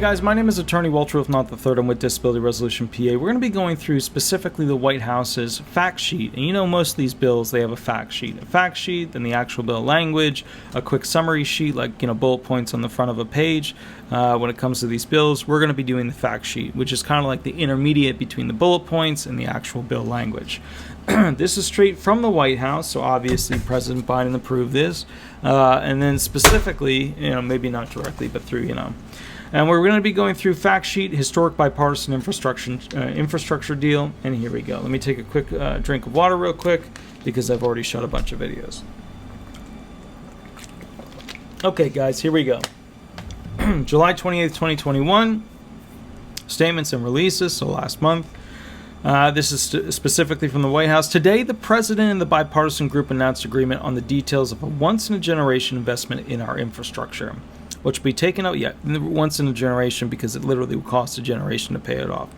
guys, my name is Attorney Walter, if not the third. I'm with Disability Resolution PA. We're going to be going through specifically the White House's fact sheet. And you know, most of these bills, they have a fact sheet. A fact sheet, then the actual bill language, a quick summary sheet, like, you know, bullet points on the front of a page. When it comes to these bills, we're going to be doing the fact sheet, which is kind of like the intermediate between the bullet points and the actual bill language. This is straight from the White House, so obviously President Biden approved this. And then specifically, you know, maybe not directly, but through, you know. And we're going to be going through fact sheet, historic bipartisan infrastructure deal, and here we go. Let me take a quick drink of water real quick because I've already shot a bunch of videos. Okay, guys, here we go. July 28th, 2021, statements and releases, so last month. This is specifically from the White House. Today, the president and the bipartisan group announced agreement on the details of a once-in-a-generation investment in our infrastructure, which will be taken out once in a generation because it literally will cost a generation to pay it off.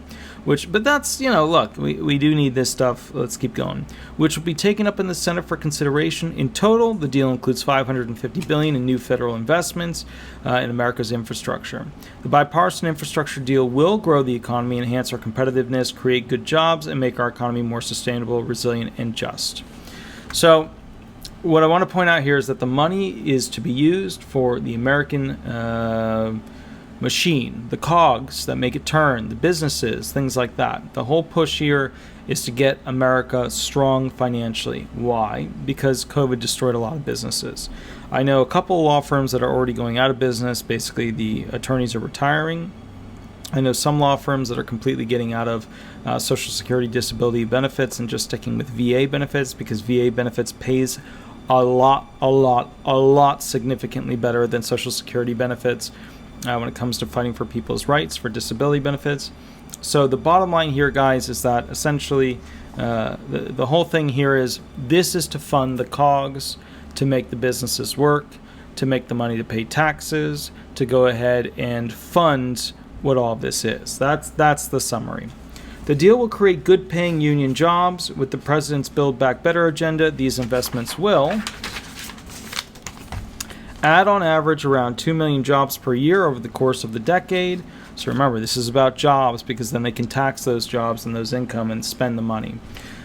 But that's, you know, look, we do need this stuff. Let's keep going. Which will be taken up in the Senate for consideration. In total, the deal includes $550 billion in new federal investments in America's infrastructure. The bipartisan infrastructure deal will grow the economy, enhance our competitiveness, create good jobs, and make our economy more sustainable, resilient, and just. So, what I want to point out here is that the money is to be used for the American machine, the cogs that make it turn, the businesses, things like that. The whole push here is to get America strong financially. Why? Because COVID destroyed a lot of businesses. I know a couple of law firms that are already going out of business. Basically, the attorneys are retiring. I know some law firms that are completely getting out of Social Security disability benefits and just sticking with VA benefits because VA benefits pays a lot significantly better than Social Security benefits when it comes to fighting for people's rights for disability benefits. So the bottom line here, guys, is that essentially the whole thing here is this is to fund the cogs, to make the businesses work, to make the money to pay taxes, to go ahead and fund what all of this is. That's the summary. The deal will create good-paying union jobs. With the president's Build Back Better agenda, these investments will add on average around 2 million jobs per year over the course of the decade. So remember, this is about jobs because then they can tax those jobs and those income and spend the money,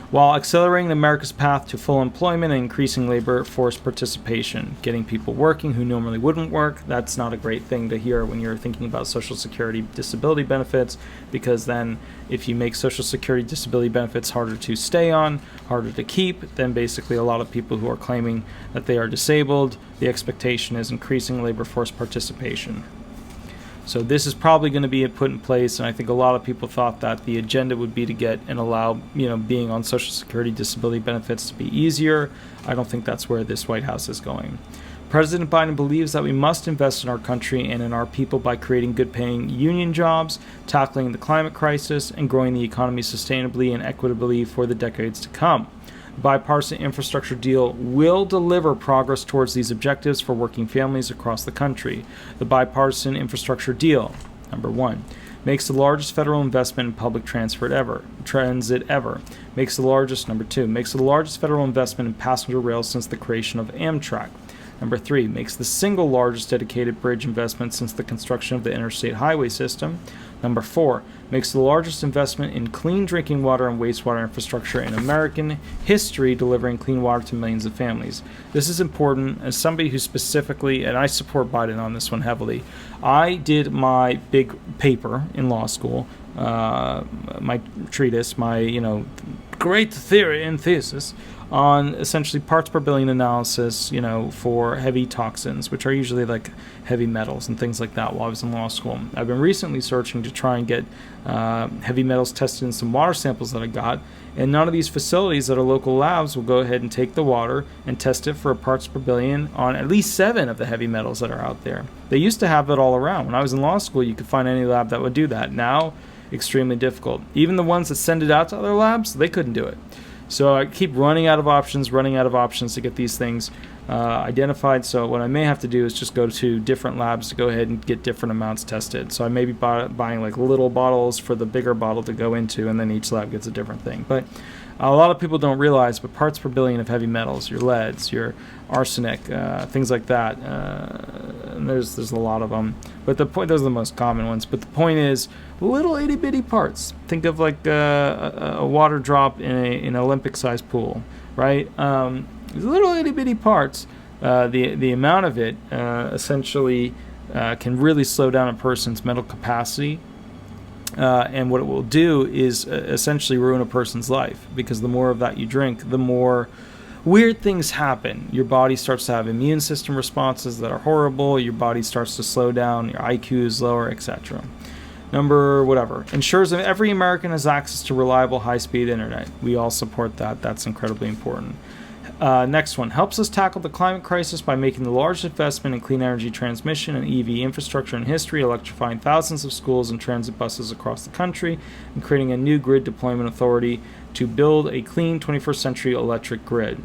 while accelerating America's path to full employment and increasing labor force participation, getting people working who normally wouldn't work. That's not a great thing to hear when you're thinking about Social Security disability benefits, because then if you make Social Security disability benefits harder to stay on, harder to keep, then basically a lot of people who are claiming that they are disabled, the expectation is increasing labor force participation. So this is probably going to be put in place, and I think a lot of people thought that the agenda would be to get and allow, you know, being on Social Security disability benefits to be easier. I don't think that's where this White House is going. President Biden believes that we must invest in our country and in our people by creating good-paying union jobs, tackling the climate crisis, and growing the economy sustainably and equitably for the decades to come. The bipartisan infrastructure deal will deliver progress towards these objectives for working families across the country. The bipartisan infrastructure deal, number one, makes the largest federal investment in public transit ever. Makes the largest, number two, makes the largest federal investment in passenger rail since the creation of Amtrak. Number three, makes the single largest dedicated bridge investment since the construction of the interstate highway system. Number four, makes the largest investment in clean drinking water and wastewater infrastructure in American history, delivering clean water to millions of families. This is important as somebody who specifically, and I support Biden on this one heavily, I did my big paper in law school, my treatise, my, great theory and thesis on essentially parts per billion analysis, for heavy toxins, which are usually like heavy metals and things like that while I was in law school. I've been recently searching to try and get heavy metals tested in some water samples that I got, and none of these facilities that are local labs will go ahead and take the water and test it for parts per billion on at least 7 of the heavy metals that are out there. They used to have it all around. When I was in law school, you could find any lab that would do that. Now, extremely difficult. Even the ones that send it out to other labs, they couldn't do it. So I keep running out of options to get these things identified. So what I may have to do is just go to different labs to go ahead and get different amounts tested. So I may be buying like little bottles for the bigger bottle to go into, and then each lab gets a different thing. But a lot of people don't realize, but parts per billion of heavy metals, your leads, your arsenic, things like that. And there's a lot of them. But the point, those are the most common ones. But the point is, little itty bitty parts. Think of like a water drop in an Olympic-sized pool, right? Little itty bitty parts. The amount of it essentially can really slow down a person's mental capacity. And what it will do is essentially ruin a person's life, because the more of that you drink, the more weird things happen. Your body starts to have immune system responses that are horrible. Your body starts to slow down. Your IQ is lower, etc. Number whatever. Ensures that every American has access to reliable high-speed internet. We all support that. That's incredibly important. Next one. Helps us tackle the climate crisis by making the largest investment in clean energy transmission and EV infrastructure in history, electrifying thousands of schools and transit buses across the country, and creating a new grid deployment authority to build a clean 21st century electric grid.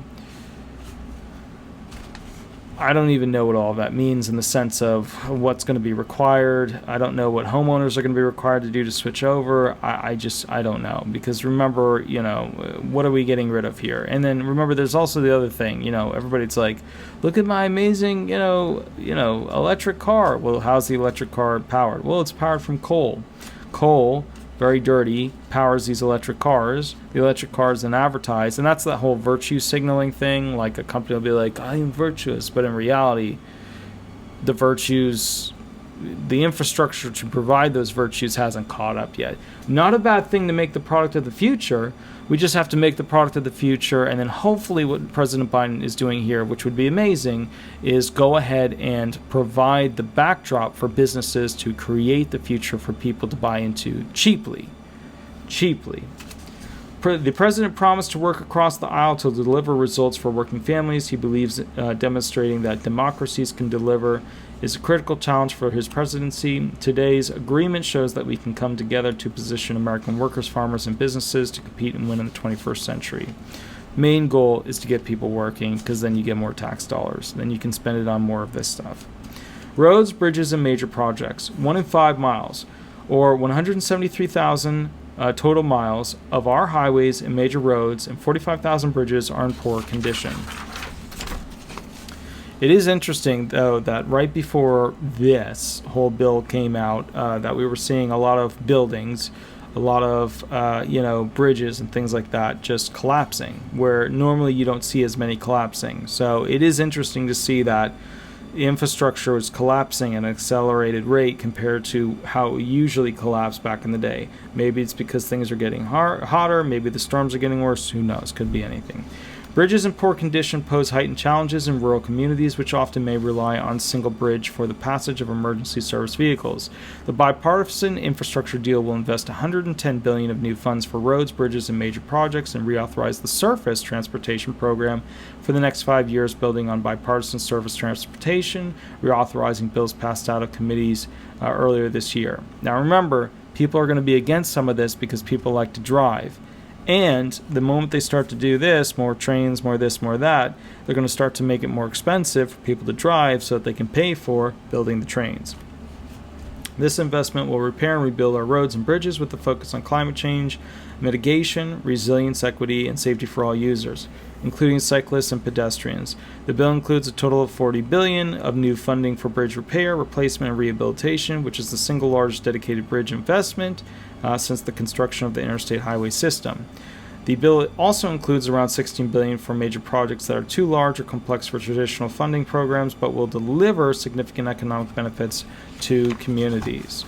I don't even know what all of that means in the sense of what's going to be required. I don't know what homeowners are going to be required to do to switch over. I don't know, because remember, what are we getting rid of here? And then remember, there's also the other thing, everybody's like, look at my amazing, electric car. Well, how's the electric car powered? Well, it's powered from coal. Coal, very dirty, powers these electric cars. The electric cars then advertise, and that's that whole virtue signaling thing. Like a company will be like, I am virtuous, but in reality, the virtues, the infrastructure to provide those virtues hasn't caught up yet. Not a bad thing to make the product of the future. We just have to make the product of the future, and then hopefully what President Biden is doing here, which would be amazing, is go ahead and provide the backdrop for businesses to create the future for people to buy into cheaply. The president promised to work across the aisle to deliver results for working families. He believes demonstrating that democracies can deliver is a critical challenge for his presidency. Today's agreement shows that we can come together to position American workers, farmers, and businesses to compete and win in the 21st century. Main goal is to get people working, because then you get more tax dollars. Then you can spend it on more of this stuff. Roads, bridges, and major projects. 1 in 5 miles, or 173,000 total miles of our highways and major roads, and 45,000 bridges are in poor condition. It is interesting, though, that right before this whole bill came out, that we were seeing a lot of buildings, a lot of, bridges and things like that just collapsing, where normally you don't see as many collapsing. So it is interesting to see that the infrastructure is collapsing at an accelerated rate compared to how it usually collapsed back in the day. Maybe it's because things are getting hotter, maybe the storms are getting worse, who knows, could be anything. Bridges in poor condition pose heightened challenges in rural communities, which often may rely on single bridge for the passage of emergency service vehicles. The bipartisan infrastructure deal will invest $110 billion of new funds for roads, bridges, and major projects, and reauthorize the surface transportation program for the next 5 years, building on bipartisan surface transportation, reauthorizing bills passed out of committees earlier this year. Now remember, people are going to be against some of this because people like to drive. And the moment they start to do this, more trains, more this, more that, they're going to start to make it more expensive for people to drive so that they can pay for building the trains. This investment will repair and rebuild our roads and bridges with a focus on climate change, mitigation, resilience, equity, and safety for all users, including cyclists and pedestrians. The bill includes a total of $40 billion of new funding for bridge repair, replacement, and rehabilitation, which is the single largest dedicated bridge investment since the construction of the interstate highway system. The bill also includes around $16 billion for major projects that are too large or complex for traditional funding programs, but will deliver significant economic benefits to communities.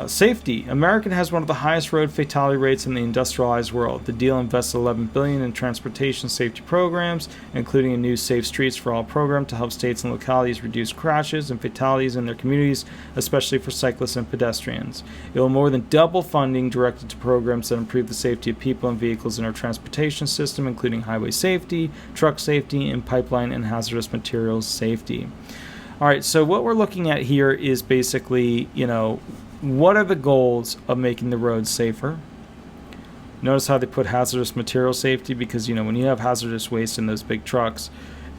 Safety. America has one of the highest road fatality rates in the industrialized world. The deal invests $11 billion in transportation safety programs, including a new Safe Streets for All program to help states and localities reduce crashes and fatalities in their communities, especially for cyclists and pedestrians. It will more than double funding directed to programs that improve the safety of people and vehicles in our transportation system, including highway safety, truck safety, and pipeline and hazardous materials safety. All right, so what we're looking at here is basically, what are the goals of making the roads safer? Notice how they put hazardous material safety, because when you have hazardous waste in those big trucks,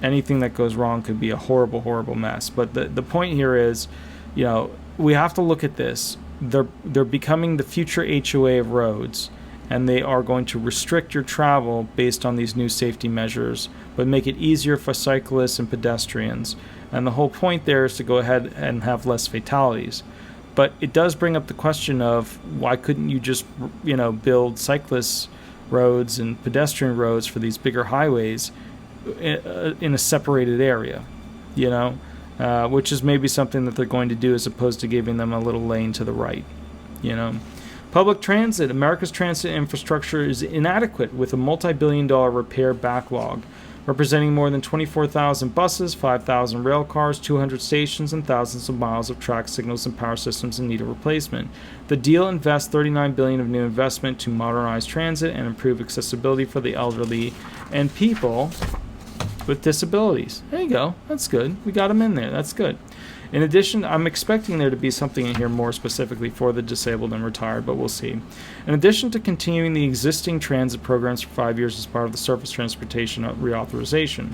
anything that goes wrong could be a horrible, horrible mess. But the point here is, we have to look at this. They're becoming the future HOA of roads, and they are going to restrict your travel based on these new safety measures, but make it easier for cyclists and pedestrians. And the whole point there is to go ahead and have less fatalities. But it does bring up the question of why couldn't you just, build cyclist roads and pedestrian roads for these bigger highways in a separated area, which is maybe something that they're going to do as opposed to giving them a little lane to the right, Public transit. America's transit infrastructure is inadequate with a multi-billion-dollar repair backlog, representing more than 24,000 buses, 5,000 rail cars, 200 stations, and thousands of miles of track signals and power systems in need of replacement. The deal invests $39 billion of new investment to modernize transit and improve accessibility for the elderly and people with disabilities. There you go. That's good. We got them in there. That's good. In addition, I'm expecting there to be something in here more specifically for the disabled and retired, but we'll see. In addition to continuing the existing transit programs for 5 years as part of the Surface Transportation Reauthorization,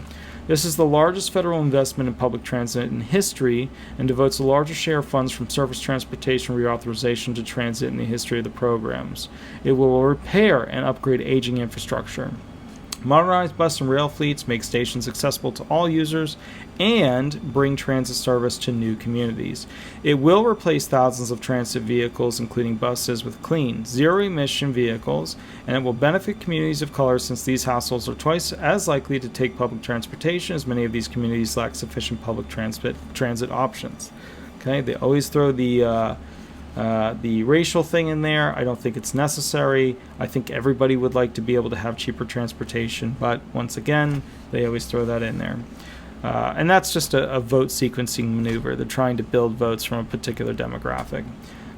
this is the largest federal investment in public transit in history and devotes a larger share of funds from Surface Transportation Reauthorization to transit in the history of the programs. It will repair and upgrade aging infrastructure, modernize bus and rail fleets, make stations accessible to all users, and bring transit service to new communities. It will replace thousands of transit vehicles, including buses, with clean, zero-emission vehicles, and it will benefit communities of color since these households are twice as likely to take public transportation, as many of these communities lack sufficient public transit options. Okay, they always throw the racial thing in there. I don't think it's necessary. I think everybody would like to be able to have cheaper transportation, but once again, they always throw that in there. And that's just a vote sequencing maneuver. They're trying to build votes from a particular demographic.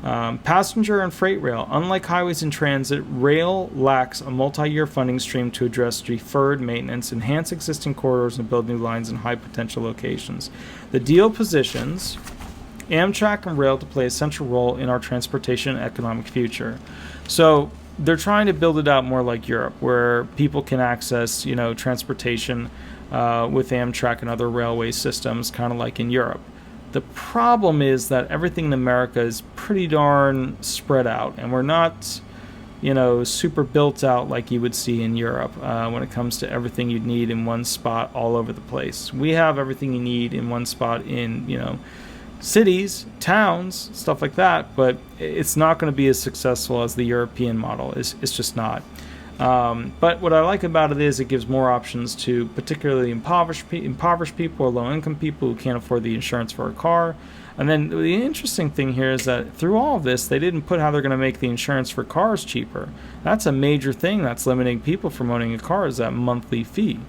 Passenger and freight rail. Unlike highways and transit, rail lacks a multi-year funding stream to address deferred maintenance, enhance existing corridors, and build new lines in high-potential locations. The deal positions Amtrak and rail to play a central role in our transportation and economic future. So they're trying to build it out more like Europe, where people can access, transportation with Amtrak and other railway systems, kind of like in Europe. The problem is that everything in America is pretty darn spread out, and we're not, super built out like you would see in Europe when it comes to everything you'd need in one spot all over the place. We have everything you need in one spot in, cities, towns, stuff like that, but it's not going to be as successful as the European model. It's just not. But what I like about it is it gives more options to particularly impoverished people or low-income people who can't afford the insurance for a car. And then the interesting thing here is that through all of this, they didn't put how they're going to make the insurance for cars cheaper. That's a major thing that's limiting people from owning a car, is that monthly fee.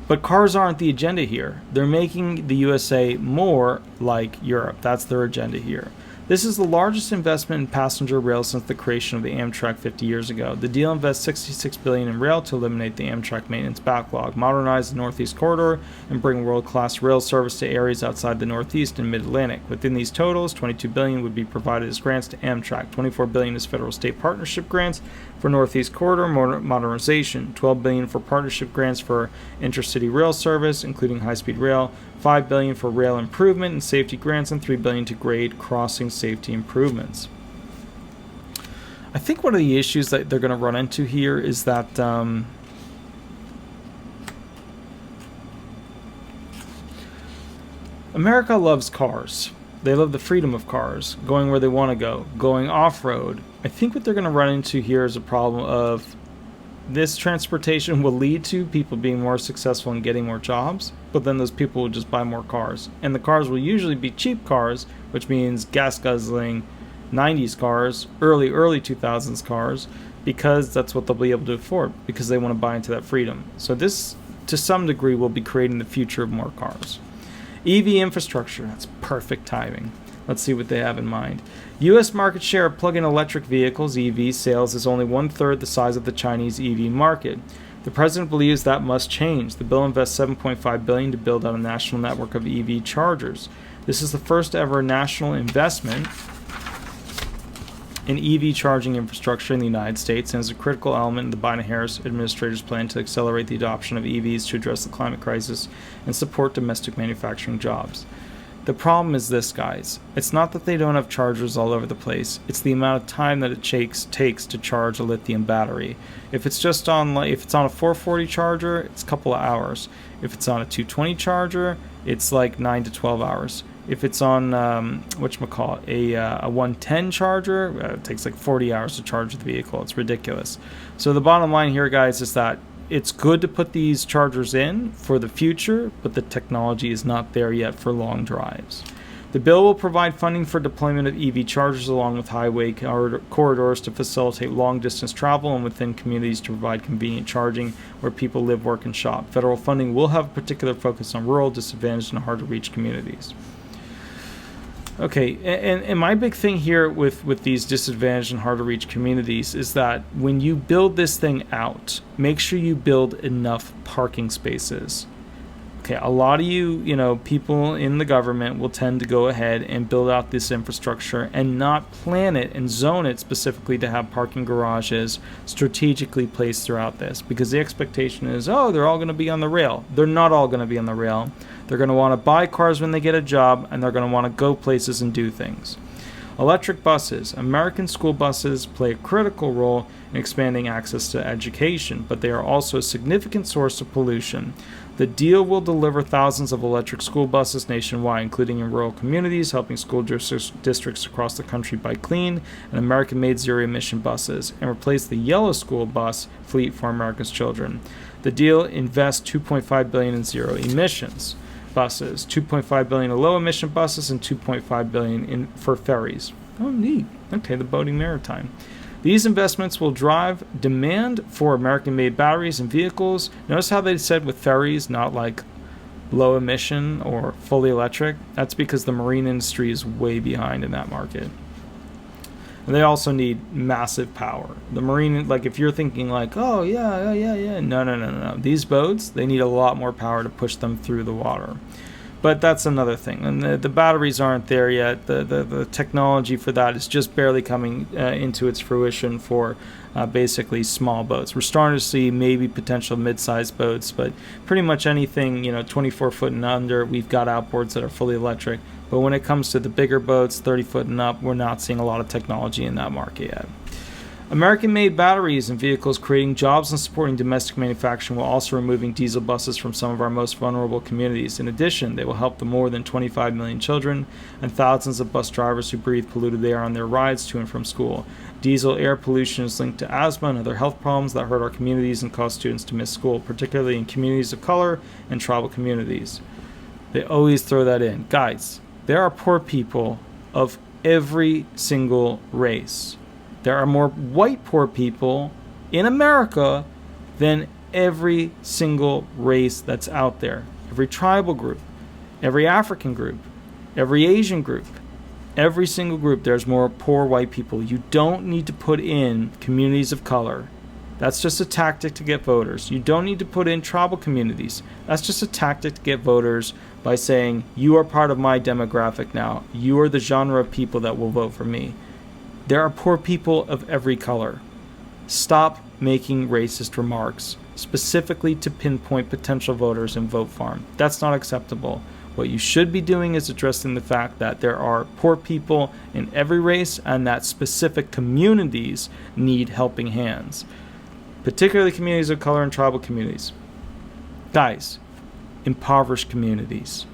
But cars aren't the agenda here. They're making the USA more like Europe. That's their agenda here. This is the largest investment in passenger rail since the creation of the Amtrak 50 years ago. The deal invests $66 billion in rail to eliminate the Amtrak maintenance backlog, modernize the Northeast Corridor, and bring world-class rail service to areas outside the Northeast and Mid-Atlantic. Within these totals, $22 billion would be provided as grants to Amtrak, $24 billion as federal-state partnership grants for Northeast Corridor modernization, $12 billion for partnership grants for intercity rail service, including high-speed rail, $5 billion for rail improvement and safety grants, and $3 billion to grade crossing safety improvements. I think one of the issues that they're going to run into here is that America loves cars. They love the freedom of cars, going where they want to go, going off-road. I think what they're going to run into here is a problem of this transportation will lead to people being more successful and getting more jobs, but then those people will just buy more cars. And the cars will usually be cheap cars, which means gas-guzzling 90s cars, early 2000s cars, because that's what they'll be able to afford, because they want to buy into that freedom. So this, to some degree, will be creating the future of more cars. EV infrastructure, that's perfect timing. Let's see what they have in mind. U.S. market share of plug-in electric vehicles, EV, sales is only 1/3 the size of the Chinese EV market. The president believes that must change. The bill invests $7.5 billion to build out a national network of EV chargers. This is the first ever national investment in EV charging infrastructure in the United States and is a critical element in the Biden-Harris administration's plan to accelerate the adoption of EVs to address the climate crisis and support domestic manufacturing jobs. The problem is this, guys. It's not that they don't have chargers all over the place. It's the amount of time that it takes to charge a lithium battery. If it's just on, if it's on a 440 charger, it's a couple of hours. If it's on a 220 charger, it's like 9 to 12 hours. If it's on a 110 charger, it takes like 40 hours to charge the vehicle. It's ridiculous. So the bottom line here, guys, is that it's good to put these chargers in for the future, but the technology is not there yet for long drives. The bill will provide funding for deployment of EV chargers along with highway corridors to facilitate long-distance travel and within communities to provide convenient charging where people live, work, and shop. Federal funding will have a particular focus on rural, disadvantaged, and hard-to-reach communities. Okay, and my big thing here with these disadvantaged and hard-to-reach communities is that when you build this thing out, make sure you build enough parking spaces. Okay, a lot of people in the government will tend to go ahead and build out this infrastructure and not plan it and zone it specifically to have parking garages strategically placed throughout this, because the expectation is, oh, they're all going to be on the rail. They're not all going to be on the rail. They're going to want to buy cars when they get a job, and they're going to want to go places and do things. Electric buses. American school buses play a critical role in expanding access to education, but they are also a significant source of pollution. The deal will deliver thousands of electric school buses nationwide, including in rural communities, helping school districts across the country buy clean and American-made zero-emission buses, and replace the yellow school bus fleet for America's children. The deal invests $2.5 billion in zero emissions buses, $2.5 billion in low-emission buses, and $2.5 billion for ferries. Oh, neat. Okay, the boating maritime. These investments will drive demand for American-made batteries and vehicles. Notice how they said with ferries, not like low emission or fully electric. That's because the marine industry is way behind in that market. And they also need massive power. The marine, like if you're thinking like, oh yeah. No. These boats, they need a lot more power to push them through the water. But that's another thing. And the batteries aren't there yet. The technology for that is just barely coming into its fruition for basically small boats. We're starting to see maybe potential mid-sized boats, but pretty much anything 24 foot and under, we've got outboards that are fully electric. But when it comes to the bigger boats, 30 foot and up, we're not seeing a lot of technology in that market yet. American-made batteries and vehicles creating jobs and supporting domestic manufacturing while also removing diesel buses from some of our most vulnerable communities. In addition, they will help the more than 25 million children and thousands of bus drivers who breathe polluted air on their rides to and from school. Diesel air pollution is linked to asthma and other health problems that hurt our communities and cause students to miss school, particularly in communities of color and tribal communities. They always throw that in. Guys, there are poor people of every single race. There are more white poor people in America than every single race that's out there. Every tribal group, every African group, every Asian group, every single group, there's more poor white people. You don't need to put in communities of color. That's just a tactic to get voters. You don't need to put in tribal communities. That's just a tactic to get voters by saying, you are part of my demographic now. You are the genre of people that will vote for me. There are poor people of every color. Stop making racist remarks, specifically to pinpoint potential voters in Vote Farm. That's not acceptable. What you should be doing is addressing the fact that there are poor people in every race and that specific communities need helping hands, particularly communities of color and tribal communities. Guys, impoverished communities.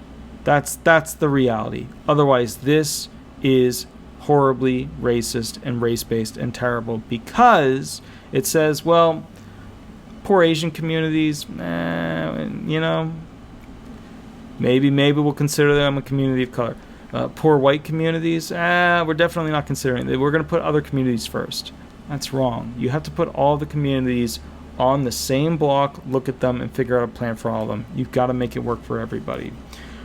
That's the reality. Otherwise, this is horribly racist and race-based and terrible, because it says, well, poor Asian communities, maybe we'll consider them a community of color. Poor white communities, we're definitely not considering it. We're going to put other communities first. That's wrong. You have to put all the communities on the same block, look at them, and figure out a plan for all of them. You've got to make it work for everybody.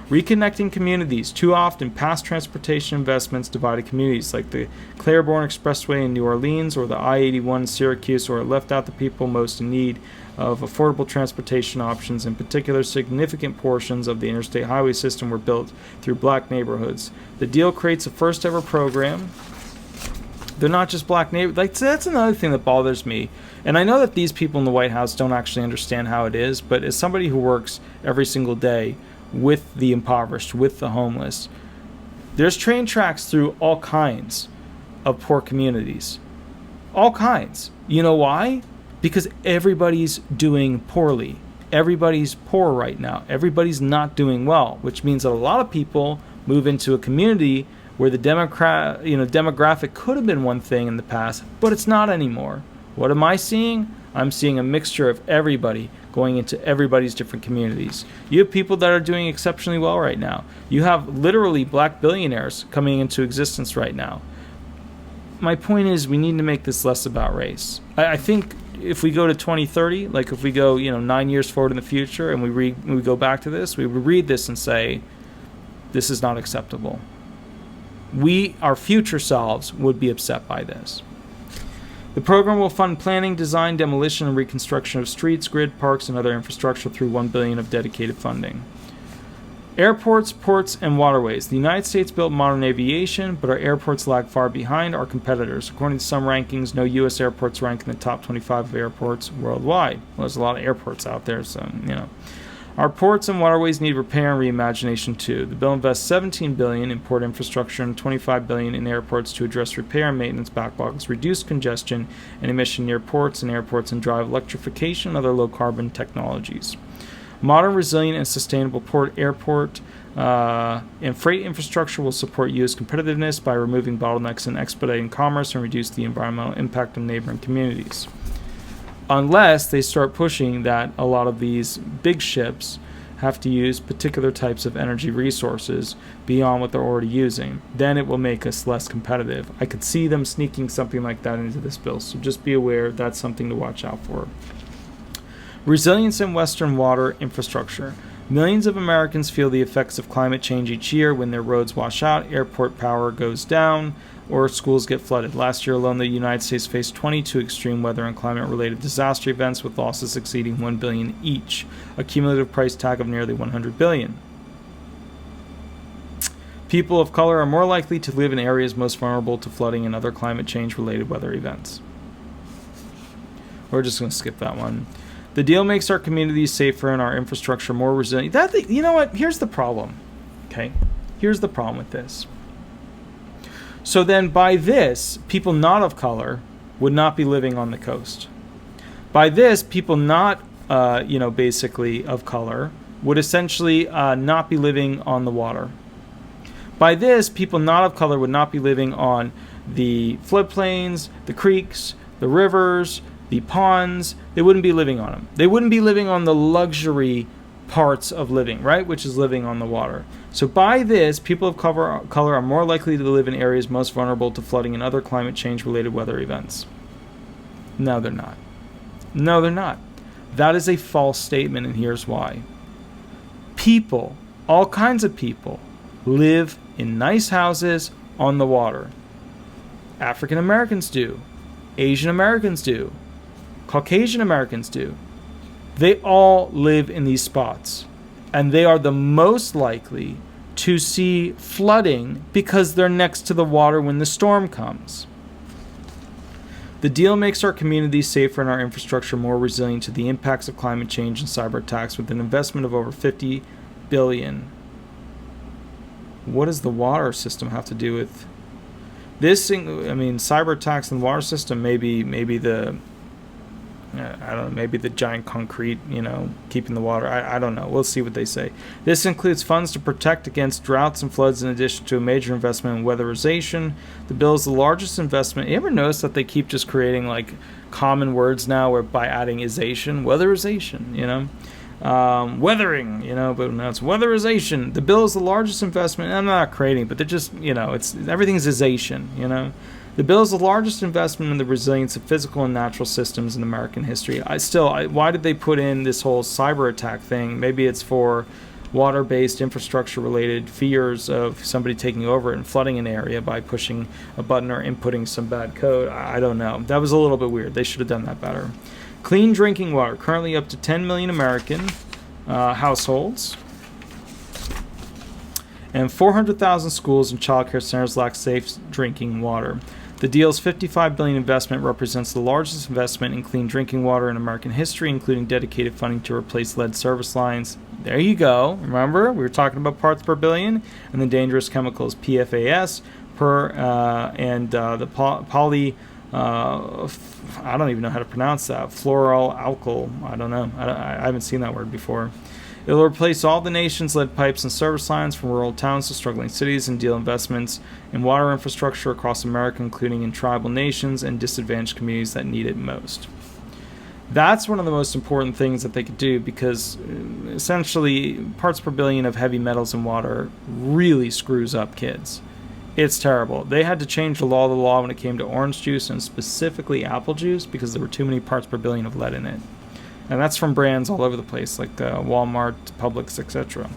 Reconnecting communities. Too often, past transportation investments divided communities, like the Claiborne Expressway in New Orleans or the I-81 in Syracuse, or it left out the people most in need of affordable transportation options. In particular, significant portions of the interstate highway system were built through black neighborhoods. The deal creates a first-ever program They're not just black neighbors. Like, that's another thing that bothers me. And I know that these people in the White House don't actually understand how it is, but as somebody who works every single day with the impoverished, with the homeless, there's train tracks through all kinds of poor communities. All kinds. You know why? Because everybody's doing poorly. Everybody's poor right now. Everybody's not doing well, which means that a lot of people move into a community where the demographic could have been one thing in the past, but it's not anymore. What am I seeing? I'm seeing a mixture of everybody going into everybody's different communities. You have people that are doing exceptionally well right now. You have literally black billionaires coming into existence right now. My point is, we need to make this less about race. I think if we go to 2030, like if we go 9 years forward in the future and we go back to this, we would read this and say, this is not acceptable. Our future selves would be upset by this. The program will fund planning, design, demolition, and reconstruction of streets, grid, parks, and other infrastructure through $1 billion of dedicated funding. Airports, ports, and waterways. The United States built modern aviation, but our airports lag far behind our competitors. According to some rankings, no U.S. airports rank in the top 25 of airports worldwide. Well, there's a lot of airports out there, so, Our ports and waterways need repair and reimagination too. The bill invests $17 billion in port infrastructure and $25 billion in airports to address repair and maintenance backlogs, reduce congestion and emission near ports, and drive electrification and other low-carbon technologies. Modern, resilient, and sustainable port, airport, and freight infrastructure will support U.S. competitiveness by removing bottlenecks and expediting commerce and reduce the environmental impact of neighboring communities. Unless they start pushing that a lot of these big ships have to use particular types of energy resources beyond what they're already using, then it will make us less competitive. I could see them sneaking something like that into this bill, so just be aware that's something to watch out for. Resilience in Western water infrastructure. Millions of Americans feel the effects of climate change each year when their roads wash out, airport power goes down, or schools get flooded. Last year alone, the United States faced 22 extreme weather and climate-related disaster events with losses exceeding $1 billion each, a cumulative price tag of nearly $100 billion. People of color are more likely to live in areas most vulnerable to flooding and other climate change-related weather events. We're just going to skip that one. The deal makes our communities safer and our infrastructure more resilient. You know what? Here's the problem. Okay? Here's the problem with this. So then by this, people not of color would not be living on the coast. By this, people not, basically of color would essentially not be living on the water. By this, people not of color would not be living on the floodplains, the creeks, the rivers, the ponds. They wouldn't be living on them. They wouldn't be living on the luxury parts of living, right? Which is living on the water. So by this, people of color are more likely to live in areas most vulnerable to flooding and other climate change-related weather events. No, they're not. No, they're not. That is a false statement, and here's why. People, all kinds of people, live in nice houses on the water. African Americans do. Asian Americans do. Caucasian Americans do. They all live in these spots, and they are the most likely to see flooding because they're next to the water when the storm comes. The deal makes our communities safer and our infrastructure more resilient to the impacts of climate change and cyber attacks with an investment of over $50 billion. What does the water system have to do with this? Cyber attacks in the water system, maybe the maybe the giant concrete, keeping the water. I don't know. We'll see what they say. This includes funds to protect against droughts and floods in addition to a major investment in weatherization. The bill is the largest investment. You ever notice that they keep just creating like common words now where by adding isation, weatherization, weathering, but now it's weatherization. The bill is the largest investment. I'm not creating, but they're just, it's everything's isation, The bill is the largest investment in the resilience of physical and natural systems in American history. Why did they put in this whole cyber attack thing? Maybe it's for water-based infrastructure-related fears of somebody taking over and flooding an area by pushing a button or inputting some bad code. I don't know. That was a little bit weird. They should have done that better. Clean drinking water. Currently up to 10 million American households. And 400,000 schools and child care centers lack safe drinking water. The deal's $55 billion investment represents the largest investment in clean drinking water in American history, including dedicated funding to replace lead service lines. There you go. Remember, we were talking about parts per billion and the dangerous chemicals PFAS and the poly. I don't even know how to pronounce that. Fluoroalkyl. I don't know. I haven't seen that word before. It will replace all the nation's lead pipes and service lines from rural towns to struggling cities and deal investments in water infrastructure across America, including in tribal nations and disadvantaged communities that need it most. That's one of the most important things that they could do, because essentially parts per billion of heavy metals in water really screws up kids. It's terrible. They had to change the law when it came to orange juice and specifically apple juice because there were too many parts per billion of lead in it. And that's from brands all over the place, like Walmart, Publix, etc.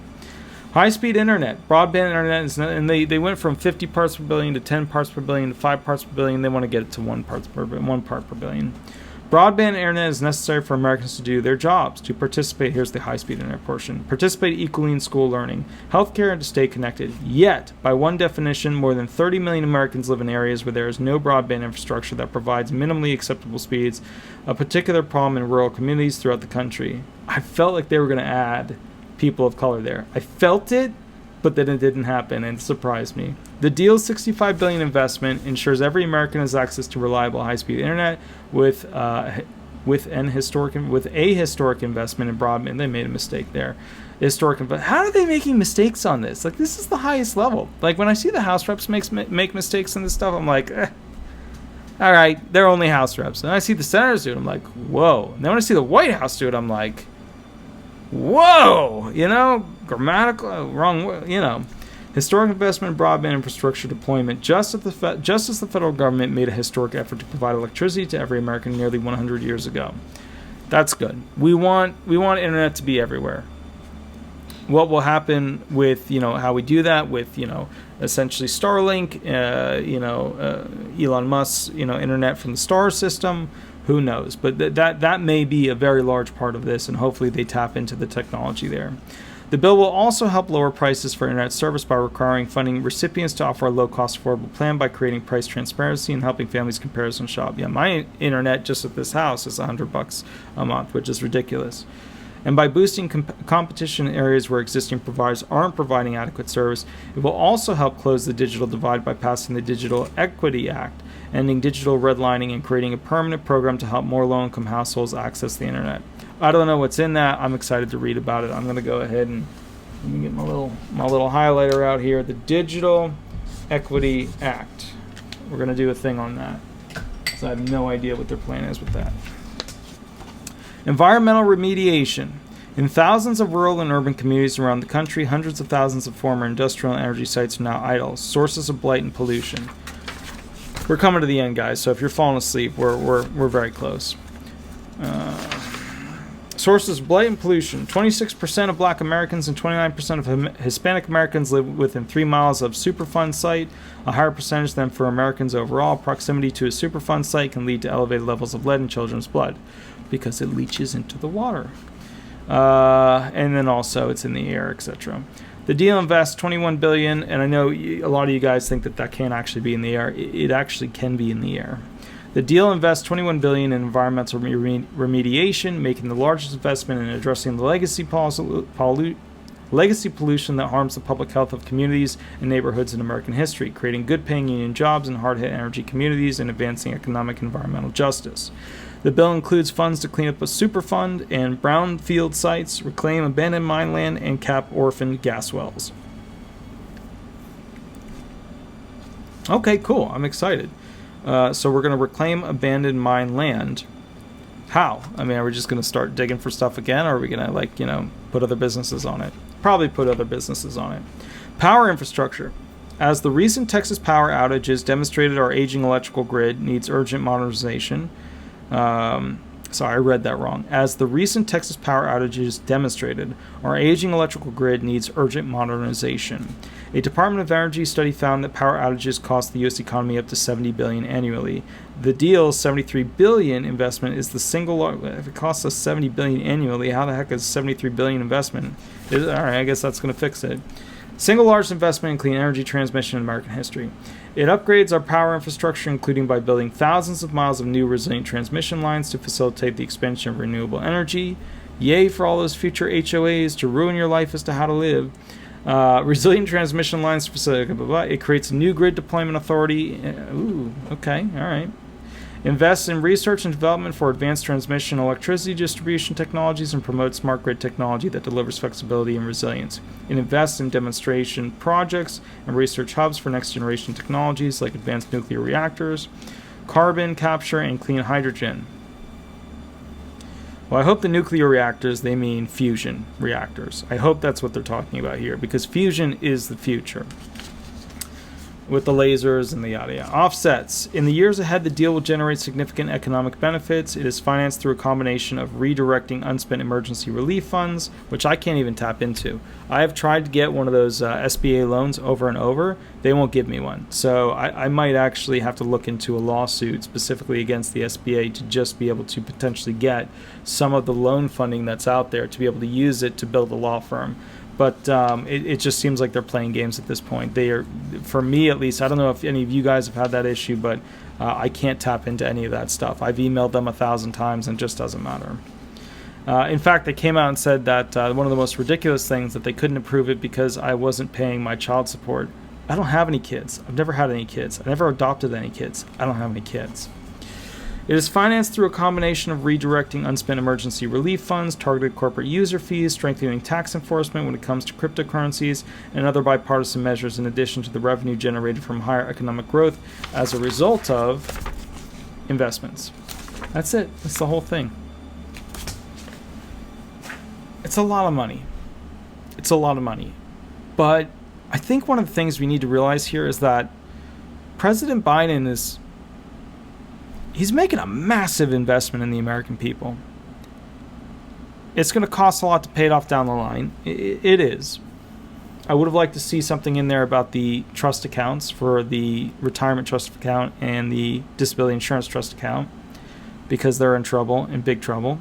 High-speed internet, broadband internet, and they went from 50 parts per billion to 10 parts per billion to 5 parts per billion. They want to get it to 1 part per billion. Broadband internet is necessary for Americans to do their jobs, to participate. Here's the high-speed internet portion. Participate equally in school learning, healthcare, and to stay connected. Yet, by one definition, more than 30 million Americans live in areas where there is no broadband infrastructure that provides minimally acceptable speeds, a particular problem in rural communities throughout the country. I felt like they were going to add people of color there. I felt it, but then it didn't happen, and it surprised me. The deal's $65 billion investment ensures every American has access to reliable high-speed internet with a historic investment in broadband. They made a mistake there. How are they making mistakes on this? Like, this is the highest level. Like, when I see the House reps make mistakes in this stuff, I'm like, all right, they're only House reps. And I see the senators do it, I'm like, whoa. And then when I see the White House do it, I'm like, whoa, grammatical, wrong, Historic investment in broadband infrastructure deployment, just as the federal government made a historic effort to provide electricity to every American nearly 100 years ago. That's good. We want internet to be everywhere. What will happen with, how we do that with, essentially Starlink, Elon Musk's, internet from the star system, who knows? But that may be a very large part of this, and hopefully they tap into the technology there. The bill will also help lower prices for internet service by requiring funding recipients to offer a low-cost affordable plan by creating price transparency and helping families comparison shop. Yeah, my internet just at this house is $100 a month, which is ridiculous. And by boosting competition in areas where existing providers aren't providing adequate service, it will also help close the digital divide by passing the Digital Equity Act, ending digital redlining and creating a permanent program to help more low-income households access the internet. I don't know what's in that. I'm excited to read about it. I'm going to go ahead and let me get my little highlighter out here. The Digital Equity Act. We're going to do a thing on that, because I have no idea what their plan is with that. Environmental remediation. In thousands of rural and urban communities around the country, hundreds of thousands of former industrial and energy sites are now idle, sources of blight and pollution. We're coming to the end, guys, so if you're falling asleep, we're very close. Sources of blight and pollution. 26% of black Americans and 29% of Hispanic Americans live within 3 miles of Superfund site, a higher percentage than for Americans overall. Proximity to a Superfund site can lead to elevated levels of lead in children's blood because it leaches into the water. And then also it's in the air, etc. The deal invests $21 billion, and I know a lot of you guys think that can't actually be in the air. It actually can be in the air. The deal invests $21 billion in environmental remediation, making the largest investment in addressing the legacy pollution that harms the public health of communities and neighborhoods in American history, creating good-paying union jobs in hard-hit energy communities and advancing economic and environmental justice. The bill includes funds to clean up a Superfund and brownfield sites, reclaim abandoned mine land, and cap orphan gas wells. Okay, cool. I'm excited. So we're going to reclaim abandoned mine land. How? I mean, are we just going to start digging for stuff again, or are we going to, put other businesses on it? Probably put other businesses on it. Power infrastructure. As the recent Texas power outages demonstrated, our aging electrical grid needs urgent modernization. Sorry, I read that wrong. As the recent Texas power outages demonstrated, our aging electrical grid needs urgent modernization. A Department of Energy study found that power outages cost the U.S. economy up to $70 billion annually. The deal's $73 billion investment is the single. If it costs us $70 billion annually, how the heck is $73 billion investment? All right, I guess that's going to fix it. Single largest investment in clean energy transmission in American history. It upgrades our power infrastructure, including by building thousands of miles of new resilient transmission lines to facilitate the expansion of renewable energy. Yay for all those future HOAs to ruin your life as to how to live. Resilient transmission lines to facilitate, blah, blah, blah. It creates a new grid deployment authority. Ooh, okay, all right. Invests in research and development for advanced transmission electricity distribution technologies and promotes smart grid technology that delivers flexibility and resilience. It invests in demonstration projects and research hubs for next generation technologies like advanced nuclear reactors, carbon capture, and clean hydrogen. Well, I hope the nuclear reactors, they mean fusion reactors. I hope that's what they're talking about here, because fusion is the future. With the lasers and the yada yada. Offsets. In the years ahead, the deal will generate significant economic benefits. It is financed through a combination of redirecting unspent emergency relief funds, which I can't even tap into. I have tried to get one of those SBA loans over and over. They won't give me one. So I might actually have to look into a lawsuit specifically against the SBA to just be able to potentially get some of the loan funding that's out there to be able to use it to build a law firm. But it just seems like they're playing games at this point. They are, for me at least, I don't know if any of you guys have had that issue, but I can't tap into any of that stuff. I've emailed them 1,000 times and it just doesn't matter. In fact, they came out and said that one of the most ridiculous things that they couldn't approve it because I wasn't paying my child support. I don't have any kids. I've never had any kids. I never adopted any kids. I don't have any kids. It is financed through a combination of redirecting unspent emergency relief funds, targeted corporate user fees, strengthening tax enforcement when it comes to cryptocurrencies, and other bipartisan measures in addition to the revenue generated from higher economic growth as a result of investments. That's it. That's the whole thing. It's a lot of money. It's a lot of money. But I think one of the things we need to realize here is that President Biden he's making a massive investment in the American people. It's going to cost a lot to pay it off down the line. It is. I would have liked to see something in there about the trust accounts for the retirement trust account and the disability insurance trust account because they're in trouble, in big trouble.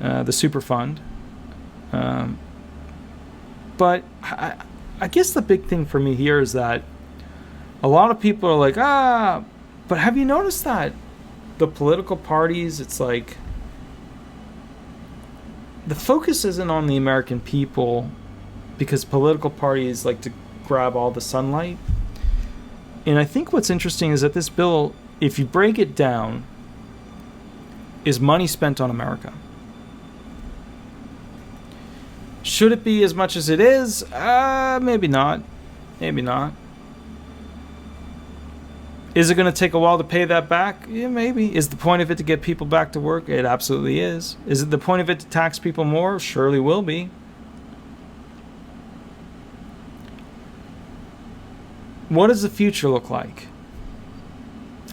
The super fund. But I guess the big thing for me here is that a lot of people are like, but have you noticed that the political parties, it's like the focus isn't on the American people because political parties like to grab all the sunlight. And I think what's interesting is that this bill, if you break it down, is money spent on America. Should it be as much as it is? Maybe not. Maybe not. Is it going to take a while to pay that back? Yeah, maybe. Is the point of it to get people back to work? It absolutely is. Is it the point of it to tax people more? Surely will be. What does the future look like?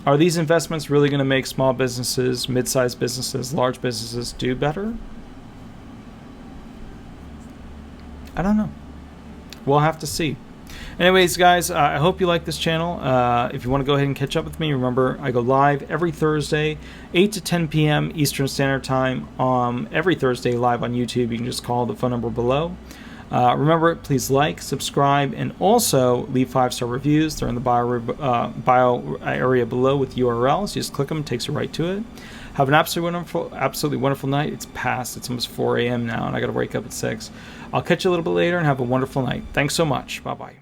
Are these investments really going to make small businesses, mid-sized businesses, large businesses do better? I don't know. We'll have to see. Anyways, guys, I hope you like this channel. If you want to go ahead and catch up with me, remember, I go live every Thursday, 8 to 10 p.m. Eastern Standard Time, every Thursday live on YouTube. You can just call the phone number below. Remember, please like, subscribe, and also leave 5-star reviews. They're in the bio area below with URLs. You just click them, it takes you right to it. Have an absolutely wonderful night. It's past. It's almost 4 a.m. now, and I got to wake up at 6. I'll catch you a little bit later, and have a wonderful night. Thanks so much. Bye-bye.